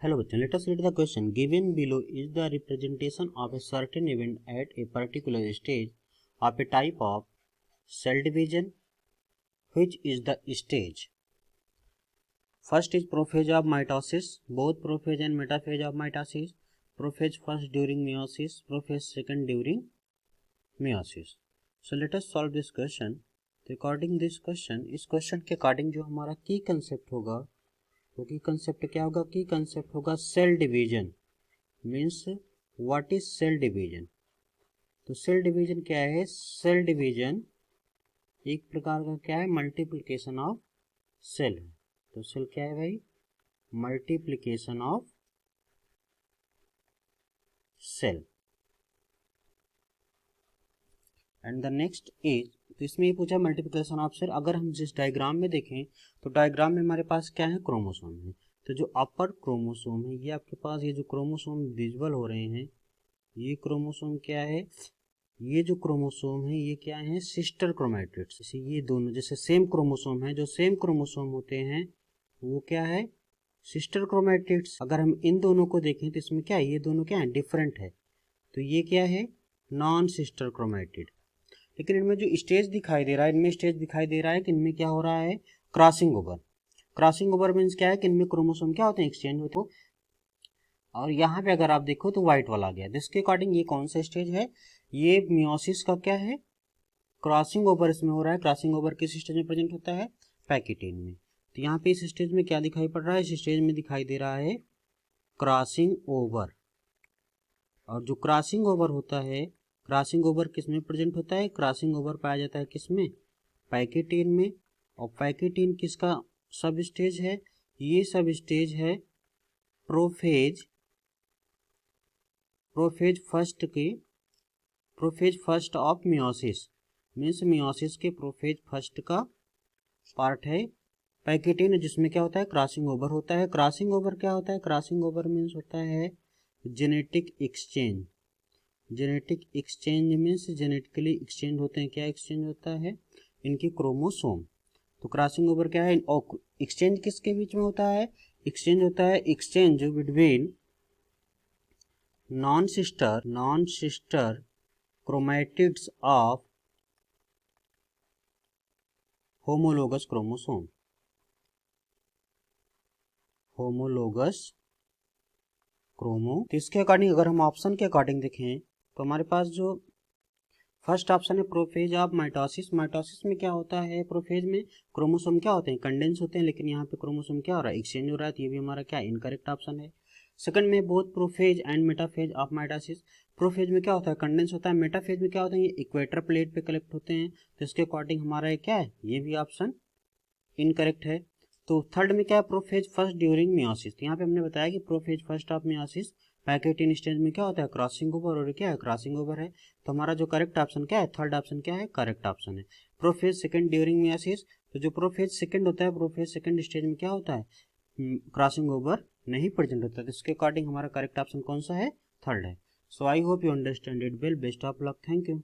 Hello bachchan, let us read the question. Given below is the representation of a certain event at a particular stage of a type of cell division. Which is the stage? First is prophase of mitosis. Both prophase and metaphase of mitosis. Prophase first during meiosis, prophase second during meiosis. So let us solve this question. According this question, इस question के according जो हमारा की concept होगा तो की concept क्या होगा? की कंसेप्ट होगा cell division. Means what is cell division? तो सेल डिवीजन क्या है? सेल डिवीजन एक प्रकार का क्या है? मल्टीप्लिकेशन ऑफ सेल है. तो सेल क्या है भाई? Multiplication of cell. And the next is, तो इसमें ये पूछा मल्टीप्लिकेशन ऑफ सेल. अगर हम जिस डायग्राम में देखें तो डायग्राम में हमारे पास क्या है? क्रोमोसोम है. तो जो अपर क्रोमोसोम है, ये आपके पास ये जो क्रोमोसोम विजुअल हो रहे हैं, ये क्रोमोसोम क्या है? ये जो क्रोमोसोम है ये क्या है? Sister chromatids. जैसे ये दोनों जैसे सेम क्रोमोसोम है, जो सेम क्रोमोसोम होते हैं वो क्या है? Sister chromatids. अगर हम इन दोनों को देखें तो इसमें क्या है? ये दोनों क्या है? डिफरेंट है. तो ये क्या है? Non sister chromatid. लेकिन इनमें जो स्टेज दिखाई दे रहा है, इनमें स्टेज दिखाई दे रहा है कि इनमें क्या हो रहा है? Crossing over. Crossing over means क्या है? कि इनमें क्रोमोसोम क्या होते हैं? एक्सचेंज होते हैं. और यहाँ पे अगर आप देखो तो व्हाइट वाला आ गया. जिसके अकॉर्डिंग ये कौन सा स्टेज है? ये मियोसिस का क्या है? क्रॉसिंग ओवर इसमें हो रहा है. क्रॉसिंग ओवर किस स्टेज में प्रेजेंट होता है? पैकेटिन में. तो यहाँ पे इस स्टेज में क्या दिखाई पड़ रहा है? इस स्टेज में दिखाई दे रहा है क्रॉसिंग ओवर. और जो क्रॉसिंग ओवर होता है, क्रॉसिंग ओवर किस में प्रेजेंट होता है? क्रॉसिंग ओवर पाया जाता है किस में? पैकेटिन में. और पैकेटिन किसका सब स्टेज है? ये सब स्टेज है प्रोफेज. प्रोफेज फर्स्ट के, prophase first of meiosis. Means meiosis के प्रोफेज फर्स्ट का पार्ट है पैकेटिन, जिसमें क्या होता है? क्रॉसिंग ओवर होता है. क्रॉसिंग ओवर क्या होता है? क्रॉसिंग ओवर मीन्स होता है genetic exchange. Genetic exchange means genetically exchange होते हैं. क्या एक्सचेंज होता है? इनकी क्रोमोसोम. तो क्रॉसिंग ओवर क्या है? और एक्सचेंज किसके बीच में होता है? एक्सचेंज होता है exchange between non sister chromatids of homologous chromosome. Homologous chromo. किसके अकॉर्डिंग? अगर हम ऑप्शन के अकॉर्डिंग देखें तो हमारे पास जो फर्स्ट ऑप्शन है प्रोफेज ऑफ माइटोसिस. माइटोसिस में क्या होता है? प्रोफेज में क्रोमोसोम क्या होते हैं? कंडेंस होते हैं. लेकिन यहाँ पे क्रोमोसोम क्या हो रहा है? एक्सचेंज हो रहा है. तो ये भी हमारा क्या? इनकरेक्ट ऑप्शन है. सेकंड में both prophase and metaphase of mitosis. Prophase में क्या होता है? कंडेंस होता है. मेटाफेज में क्या होता है? ये इक्वेटर प्लेट पे कलेक्ट होते हैं. तो इसके अकॉर्डिंग हमारा ये क्या है? ये भी ऑप्शन इनकरेक्ट है. तो थर्ड में क्या है? Prophase first during meiosis. यहाँ पे हमने बताया कि prophase first of meiosis pachytene stage में क्या होता है? Crossing over. और क्या है? क्रॉसिंग ओवर है. तो हमारा जो करेक्ट ऑप्शन क्या है? थर्ड ऑप्शन क्या है? करेक्ट ऑप्शन है. Prophase second during meiosis. तो जो प्रोफेज सेकंड होता है, प्रोफेज सेकंड स्टेज में क्या होता है? क्रॉसिंग ओवर नहीं प्रेजेंट होता. तो इसके अकॉर्डिंग हमारा करेक्ट ऑप्शन कौन सा है? थर्ड है. So I hope you understand it well. Best of luck. Thank you.